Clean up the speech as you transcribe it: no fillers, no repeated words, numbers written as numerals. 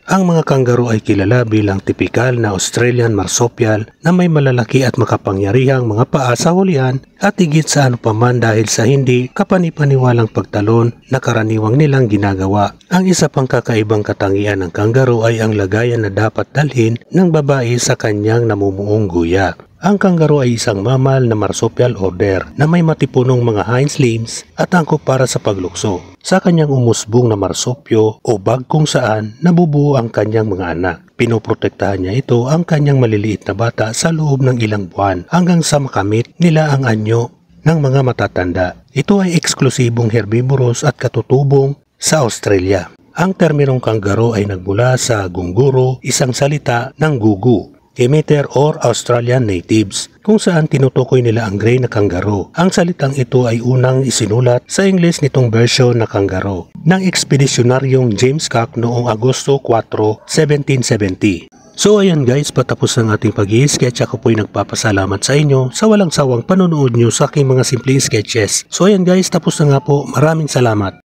Ang mga kangaroo ay kilala bilang tipikal na Australian marsupial na may malalaki at makapangyarihang mga paa sa hulihan at higit sa ano paman dahil sa hindi kapanipaniwalang pagtalon na karaniwang nilang ginagawa. Ang isa pang kakaibang katangian ng kangaroo ay ang lagayan na dapat dalhin ng babae sa kanyang namumuong guya. Ang kangaroo ay isang mammal na marsupial order na may matipunong mga hind limbs at angkop para sa paglukso. Sa kanyang umusbong na marsupyo o bag kung saan nabubuo ang kanyang mga anak. Pinoprotektahan niya ito ang kanyang maliliit na bata sa loob ng ilang buwan hanggang sa makamit nila ang anyo ng mga matatanda. Ito ay eksklusibong herbivorous at katutubong sa Australia. Ang terminong kangaroo ay nagmula sa gunguro, isang salita ng gugu, Demeter or Australian natives, kung saan tinutukoy nila ang gray na kangaroo. Ang salitang ito ay unang isinulat sa Ingles nitong version na kangaroo ng ekspedisyonaryong James Cook noong Agosto 4, 1770. So ayan guys, patapos ang ating pag-i-sketch. Ako po'y nagpapasalamat sa inyo sa walang sawang panonood nyo sa aking mga simpleng sketches. So ayan guys, tapos na nga po. Maraming salamat.